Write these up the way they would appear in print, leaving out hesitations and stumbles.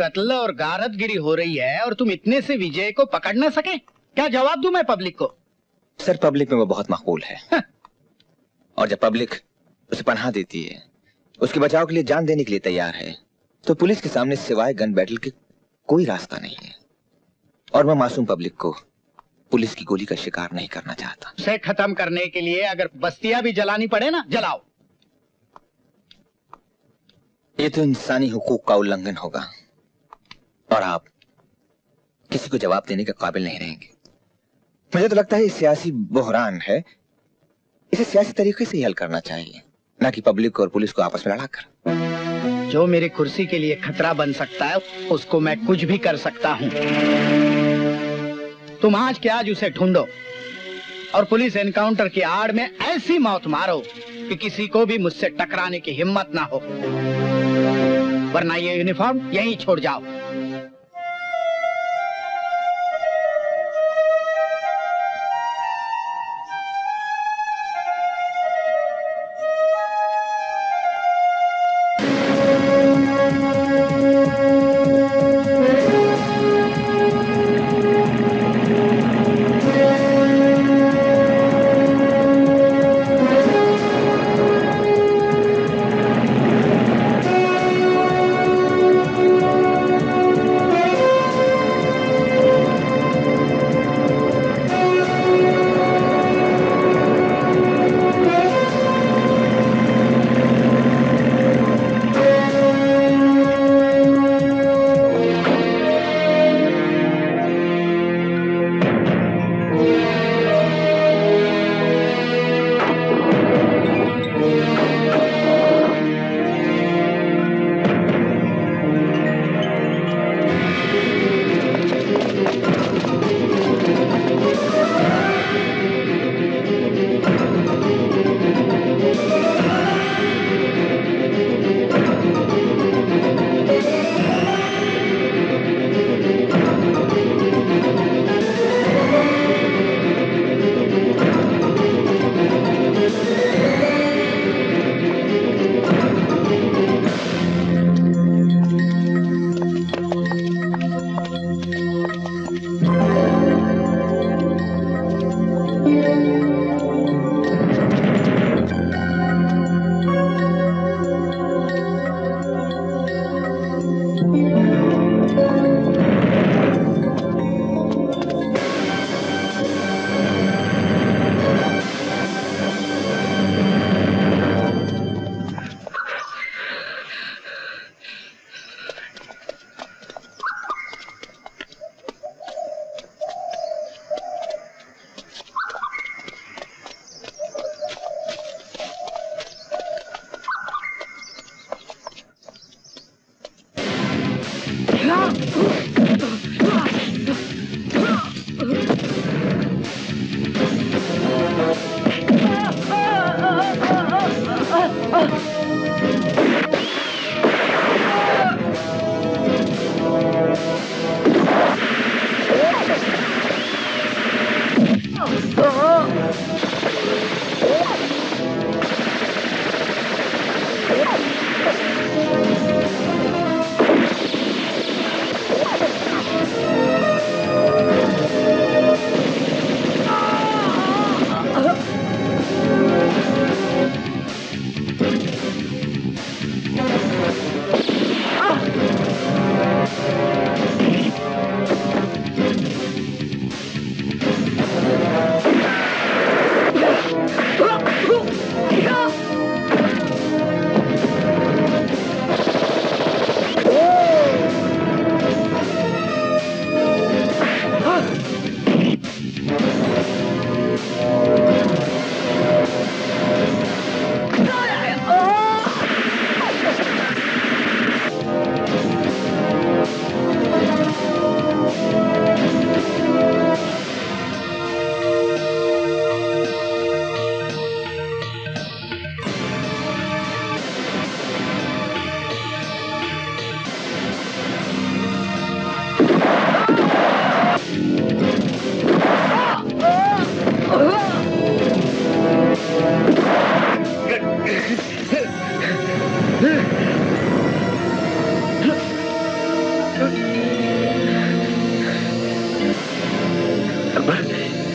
कत्ल और गारतगिरी हो रही है और तुम इतने से विजय को पकड़ न सके? क्या जवाब दूं मैं पब्लिक को? सर, पब्लिक में वो बहुत मकबूल है। और जब पब्लिक उसे पनाह देती है, उसके बचाव के लिए जान देने के लिए तैयार है, तो पुलिस के सामने सिवाय गन बैटल के कोई रास्ता नहीं है। और मैं मासूम पब्लिक को पुलिस की गोली का शिकार नहीं करना चाहता। उसे खत्म करने के लिए अगर बस्तियां भी जलानी पड़े ना, जलाओ। ये तो इंसानी हुकूक का उल्लंघन होगा और आप किसी को जवाब देने के काबिल नहीं रहेंगे। मुझे तो लगता है ये सियासी बहरान है। इसे सियासी तरीके से ही हल करना चाहिए, ना कि पब्लिक और पुलिस को आपस में लड़ाकर। जो मेरी कुर्सी के लिए खतरा बन सकता है उसको मैं कुछ भी कर सकता हूँ। तुम आज के आज उसे ढूंढो और पुलिस एनकाउंटर की आड़ में ऐसी मौत मारो कि किसी को भी मुझसे टकराने की हिम्मत ना हो, वरना ये यूनिफॉर्म यहीं छोड़ जाओ।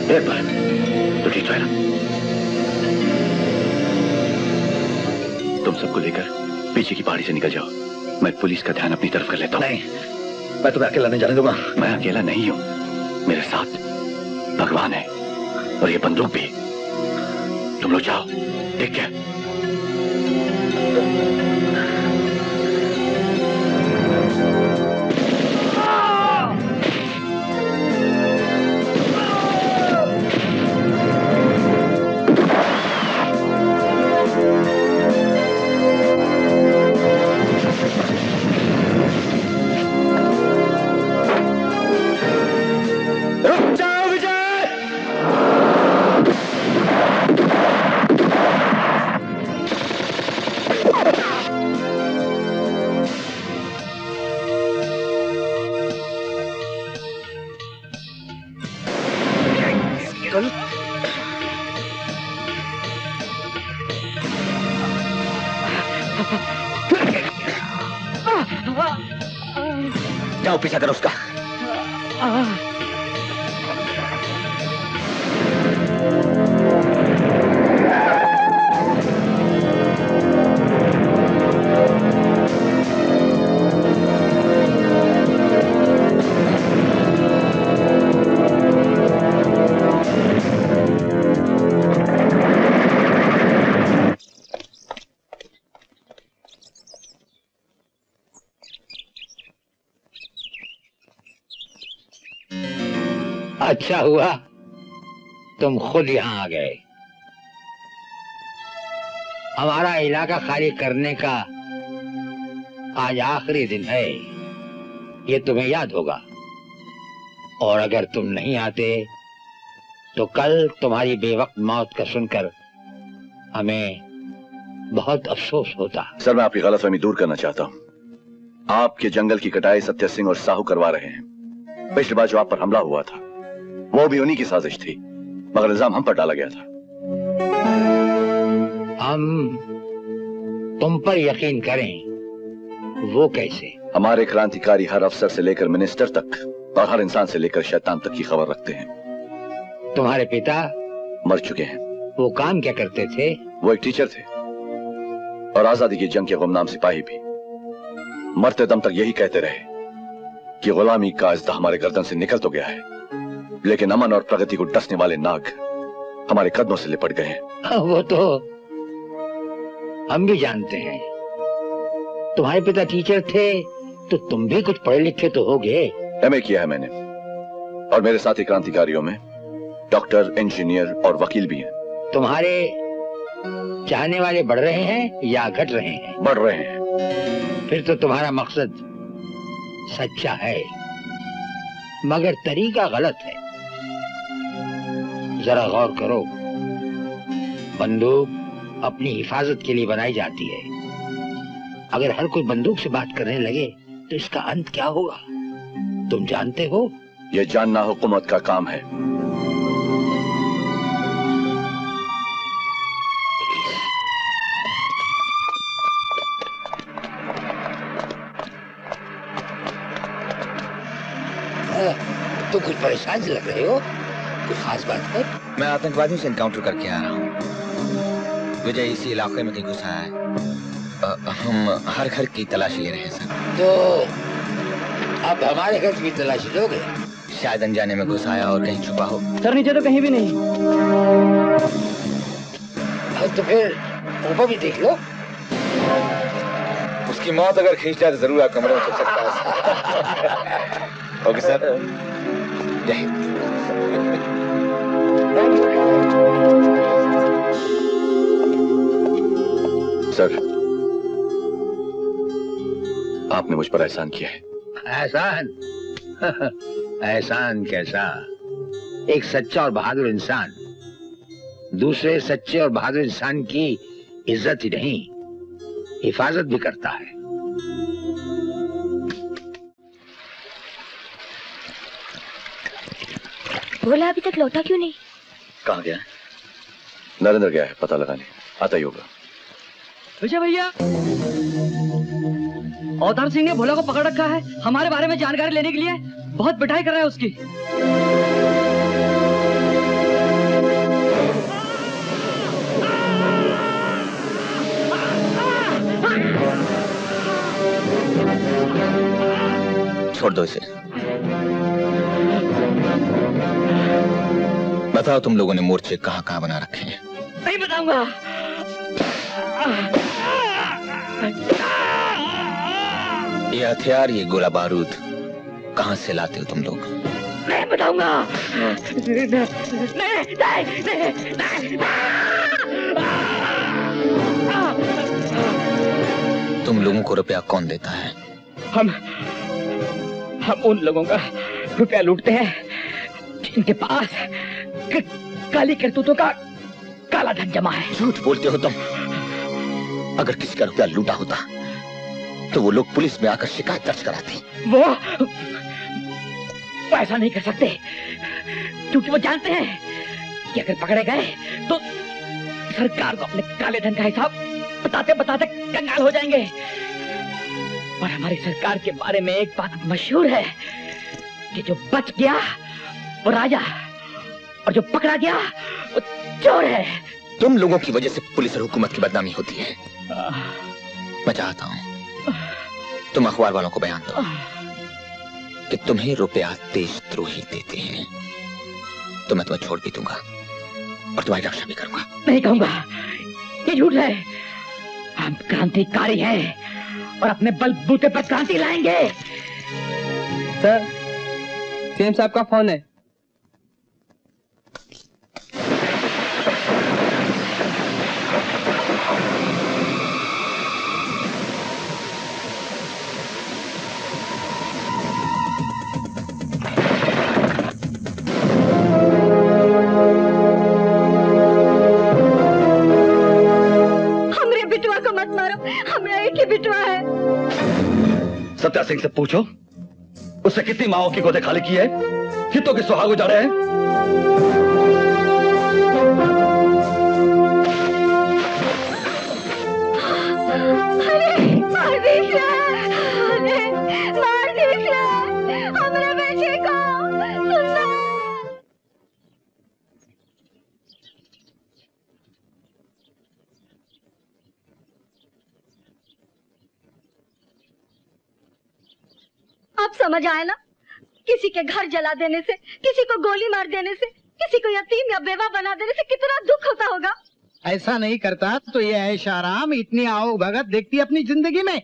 एक बार तो ठीक है ना? तुम सबको लेकर पीछे की पहाड़ी से निकल जाओ। मैं पुलिस का ध्यान अपनी तरफ कर लेता हूँ। नहीं, मैं तुम्हें अकेला नहीं जाने दूंगा। मैं अकेला नहीं हूँ, मेरे साथ भगवान है और ये बंदूक भी। तुम लोग जाओ, ठीक है? जाओ पीछा करो उसका। अच्छा हुआ तुम खुद यहाँ आ गए। हमारा इलाका खाली करने का आज आखिरी दिन है, ये तुम्हें याद होगा। और अगर तुम नहीं आते तो कल तुम्हारी बेवक्त मौत का सुनकर हमें बहुत अफसोस होता। सर, मैं आपकी गलतफहमी दूर करना चाहता हूँ। आपके जंगल की कटाई सत्य सिंह और साहू करवा रहे हैं। पिछली बार जो आप पर हमला हुआ था वो भी उन्हीं की साजिश थी, मगर इल्जाम हम पर डाला गया था। हम तुम पर यकीन करें, वो कैसे? हमारे क्रांतिकारी हर अफसर से लेकर मिनिस्टर तक और हर इंसान से लेकर शैतान तक की खबर रखते हैं। तुम्हारे पिता मर चुके हैं। वो काम क्या करते थे? वो एक टीचर थे और आजादी की जंग के गुमनाम सिपाही भी। मरते दम तक यही कहते रहे कि गुलामी का इज़्दा हमारे गर्दन से निकल तो गया है, लेकिन अमन और प्रगति को डसने वाले नाग हमारे कदमों से लिपट गए हैं। वो तो हम भी जानते हैं। तुम्हारे पिता टीचर थे तो तुम भी कुछ पढ़े लिखे तो होगे। एमए किया है मैंने, और मेरे साथी क्रांतिकारियों में डॉक्टर, इंजीनियर और वकील भी हैं। तुम्हारे चाहने वाले बढ़ रहे हैं या घट रहे हैं? बढ़ रहे हैं। फिर तो तुम्हारा मकसद सच्चा है, मगर तरीका गलत है। जरा गौर करो, बंदूक अपनी हिफाजत के लिए बनाई जाती है। अगर हर कोई बंदूक से बात करने लगे तो इसका अंत क्या होगा तुम जानते हो? यह जानना हुकूमत का काम है। तुम कुछ परेशान से लग रहे हो, कुछ खास बात है? मैं आतंकवादियों से एनकाउंटर करके आ रहा हूँ। विजय इसी इलाके में कहीं घुसा है। हम हर घर की तलाशी ले रहे हैं सर। तो अब हमारे घर की तलाशी लोगे? शायद अनजाने में घुस आया और कहीं छुपा हो। सर नीचे तो कहीं भी नहीं। तो फिर ऊपर भी देख लो। उसकी मौत अगर खींच जाए तो जरूर आप कमरे में छुप सकता है। ओके सर, जय हिंद। सर, आपने मुझ पर एहसान किया है। एहसान? एहसान कैसा? एक सच्चा और बहादुर इंसान दूसरे सच्चे और बहादुर इंसान की इज्जत ही नहीं, हिफाजत भी करता है। भोला अभी तक लौटा क्यों नहीं? कहाँ गया है? नरेंद्र गया है पता लगाने, आता ही होगा। विजय भैया, अवतार सिंह ने भोला को पकड़ रखा है। हमारे बारे में जानकारी लेने के लिए बहुत पिटाई कर रहा है उसकी। दो इसे। बताओ तुम लोगों ने मोर्चे कहाँ कहाँ बना रखे हैं? नहीं बताऊंगा। ये हथियार, ये गोला बारूद कहाँ से लाते हो तुम लोग? नहीं बताऊंगा। नहीं, नहीं, नहीं, नहीं। तुम लोगों को रुपया कौन देता है? हम उन लोगों का रुपया लूटते हैं जिनके पास काली करतूतों का काला धन जमा है। झूठ बोलते हो तुम। अगर किसी का रुपया लूटा होता तो वो लोग पुलिस में आकर शिकायत दर्ज कराते। वो ऐसा नहीं कर सकते क्योंकि वो जानते हैं कि अगर पकड़े गए तो सरकार को अपने काले धन का हिसाब बताते बताते कंगाल हो जाएंगे। और हमारी सरकार के बारे में एक बात मशहूर है कि जो बच गया वो राजा और जो पकड़ा गया वो चोर है। तुम लोगों की वजह से पुलिस और हुकूमत की बदनामी होती है। मैं चाहता हूं तुम अखबार वालों को बयान दो कि तुम्हें रुपया देशद्रोही देते हैं तो मैं तुम्हें छोड़ भी दूंगा और तुम्हारी रक्षा भी करूंगा। नहीं कहूंगा, ये झूठ है। हम क्रांतिकारी हैं और अपने बलबूते पर क्रांति लाएंगे। सर, सीएम साहब का फोन है। सत्या सिंह से पूछो उससे कितनी माओं की गोदे खाली की है, कितों के सुहाग उजाड़े हैं। हमारे बेटे को अब समझ आया ना, किसी के घर जला देने से, किसी को गोली मार देने से, किसी को यतीम या बेवा बना देने से कितना दुख होता होगा। ऐसा नहीं करता तो ये ऐश आराम इतनी आओ भगत देखती अपनी जिंदगी में।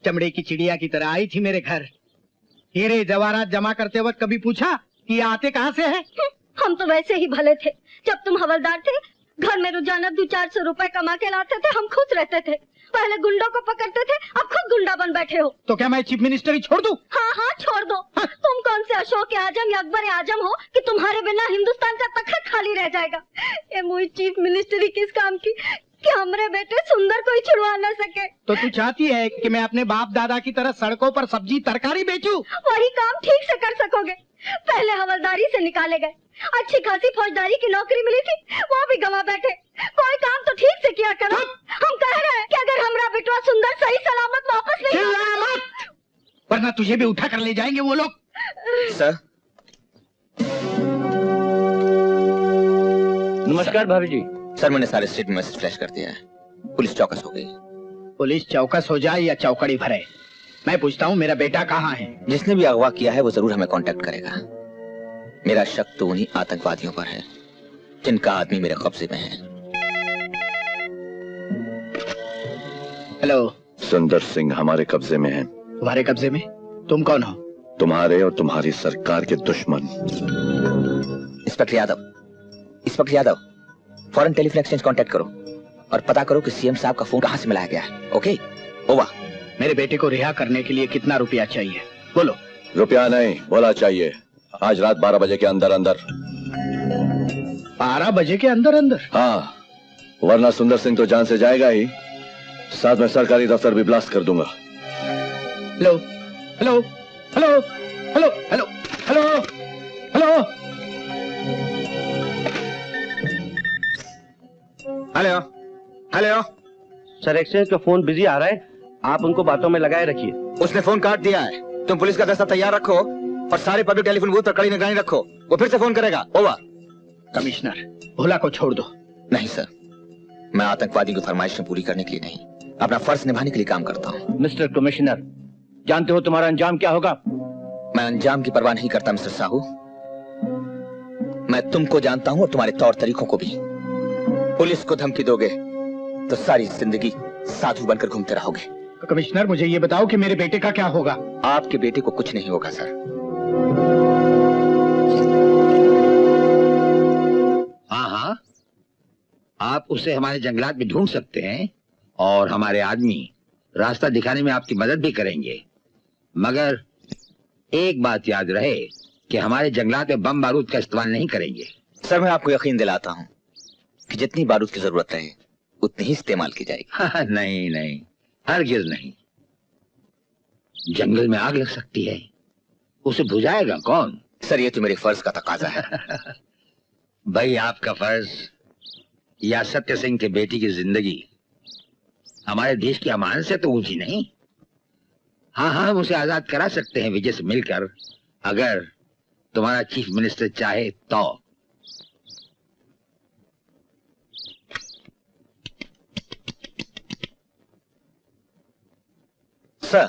चमड़े की चिड़िया की तरह आई थी मेरे घर। हीरे जवाहरात जमा करते वक्त कभी पूछा कि ये आते कहाँ से है? हम तो वैसे ही भले थे। जब तुम हवलदार थे, घर में रोजाना 200-400 रुपए कमा के लाते थे, हम खुश रहते थे। पहले गुंडों को पकड़ते थे, अब खुद गुंडा बन बैठे हो। तो क्या मैं चीफ मिनिस्टर ही छोड़ दूं? हाँ हाँ छोड़ दो। हाँ। तुम कौन से अशोक आजम या अकबर आजम हो कि तुम्हारे बिना हिंदुस्तान का तख्त खाली रह जाएगा। ये मुझे चीफ मिनिस्टरी किस काम की कि हमारे बेटे सुंदर कोई छुड़वा न सके। तो तू चाहती है कि मैं अपने बाप दादा की तरह सड़कों पर सब्जी तरकारी बेचूं? वही काम ठीक से कर सकोगे। पहले हवलदारी से निकाले गए, अच्छी खासी फौजदारी की नौकरी मिली थी, वो भी गंवा बैठे। कोई काम तो ठीक से किया करो। हम कह रहे हैं कि अगर हमारा बेटवा सुंदर सही सलामत वापस नहीं आया, वरना तुझे भी उठा कर ले जाएंगे वो लोग। सर, नमस्कार भाभी जी। सर, मैंने सारे स्टेट में मैसेज फ्लैश कर दिया है। पुलिस चौकस हो गई। पुलिस चौकस हो जाए या चौकड़ी भरे, मैं पूछता हूँ मेरा बेटा कहाँ है? जिसने भी अगवा किया है वो जरूर हमें कांटेक्ट करेगा। मेरा शक तो उन्हीं आतंकवादियों पर है जिनका आदमी मेरे कब्जे में है। हेलो। सुंदर सिंह हमारे कब्जे में है। तुम्हारे कब्जे में? तुम कौन हो? तुम्हारे और तुम्हारी सरकार के दुश्मन। इंस्पेक्टर यादव, फौरन टेलीफोन एक्सचेंज कांटेक्ट करो और पता करो कि सीएम साहब का फोन कहां से मिलाया गया है। Okay, over. मेरे बेटे को रिहा करने के लिए कितना रुपया चाहिए? बोलो। रुपया नहीं, बोला चाहिए। आज रात 12 बजे के अंदर अंदर। 12 बजे के अंदर अंदर? हाँ, वरना सुंदर सिंह तो जान से जाएगा ही, साथ में सरकारी दफ्तर भी ब्लास्ट कर दूंगा। Hello hello hello hello hello hello hello hello hello. Sir, exchange का फोन बिजी आ रहा है, आप उनको बातों में लगाए रखिए। उसने फोन काट दिया है। तुम पुलिस का दस्ता तैयार रखो और सारे पब्लिक टेलीफोन बूथ पर कड़ी निगरानी रखो। वो फिर से फोन करेगा। ओवर। कमिश्नर, भोला को छोड़ दो। नहीं सर, मैं आतंकवादी की फरमाइशें पूरी करने के लिए नहीं, अपना फर्ज निभाने के लिए काम करता हूँ। मिस्टर कमिश्नर, जानते हो तुम्हारा अंजाम क्या होगा? मैं अंजाम की परवाह नहीं करता मिस्टर साहू। मैं तुमको जानता हूं और तुम्हारे तौर तरीकों को भी। पुलिस को धमकी दोगे तो सारी जिंदगी साधु बनकर घूमते रहोगे। कमिश्नर, मुझे ये बताओ कि मेरे बेटे का क्या होगा? आपके बेटे को कुछ नहीं होगा सर। हाँ हाँ, आप उसे हमारे जंगलात में ढूंढ सकते हैं और हमारे आदमी रास्ता दिखाने में आपकी मदद भी करेंगे। मगर एक बात याद रहे कि हमारे जंगलात में बम बारूद का इस्तेमाल नहीं करेंगे। सर, मैं आपको यकीन दिलाता हूं कि जितनी बारूद की जरूरत है उतनी ही इस्तेमाल की जाएगी। नहीं नहीं, हरगिज नहीं। जंगल में आग लग सकती है, उसे बुझाएगा कौन? सर, ये तो मेरे फर्ज का तकाजा है। भाई, आपका फर्ज या सत्य सिंह के बेटी की जिंदगी हमारे देश की अमानत से तो ऊंची नहीं। हाँ हाँ, हम उसे आजाद करा सकते हैं विजय से मिलकर, अगर तुम्हारा चीफ मिनिस्टर चाहे तो। सर,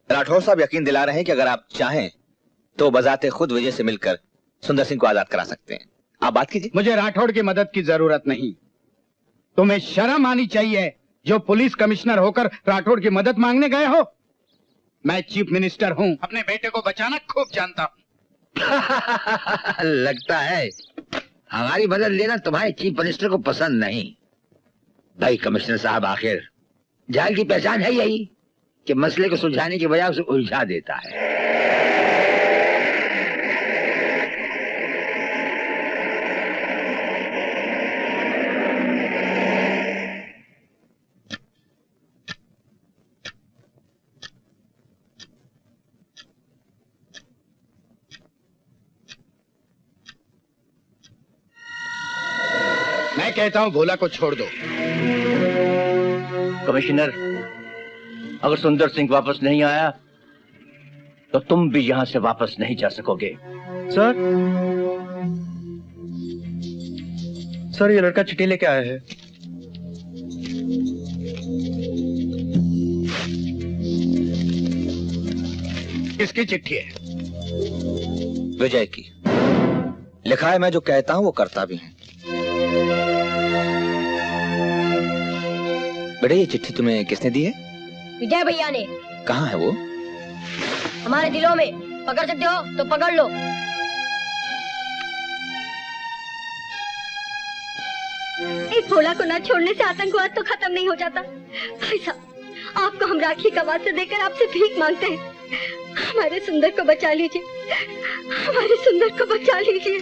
राठौर साहब यकीन दिला रहे हैं कि अगर आप चाहें तो बजाते खुद विजय से मिलकर सुंदर सिंह को आजाद करा सकते हैं। आप बात कीजिए। मुझे राठौड़ की मदद की जरूरत नहीं। तुम्हें शर्म आनी चाहिए जो पुलिस कमिश्नर होकर राठौड़ की मदद मांगने गए हो। मैं चीफ मिनिस्टर हूँ, अपने बेटे को बचाना खूब जानता हूँ। लगता है हमारी मदद लेना तुम्हारे चीफ मिनिस्टर को पसंद नहीं। भाई कमिश्नर साहब, आखिर जाहिल की पहचान है यही कि मसले को सुलझाने की बजाय उसे उलझा देता है। मैं कहता हूँ भोला को छोड़ दो। कमिश्नर, अगर सुंदर सिंह वापस नहीं आया तो तुम भी यहां से वापस नहीं जा सकोगे। सर, ये लड़का चिट्ठी लेके आया है। किसकी चिट्ठी है? विजय की। लिखा है, मैं जो कहता हूं वो करता भी हूं। बेटा, ये चिट्ठी तुम्हें किसने दी है? विजय भैया ने। कहाँ है वो? हमारे दिलों में। पकड़ सकते हो तो पकड़ लो। इस भोला को न छोड़ने से आतंकवाद तो खत्म नहीं हो जाता। भाई साहब, आपको हम राखी का वास्ता देकर आपसे भीख मांगते हैं। हमारे सुंदर को बचा लीजिए, हमारे सुंदर को बचा लीजिए।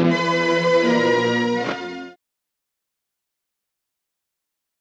है।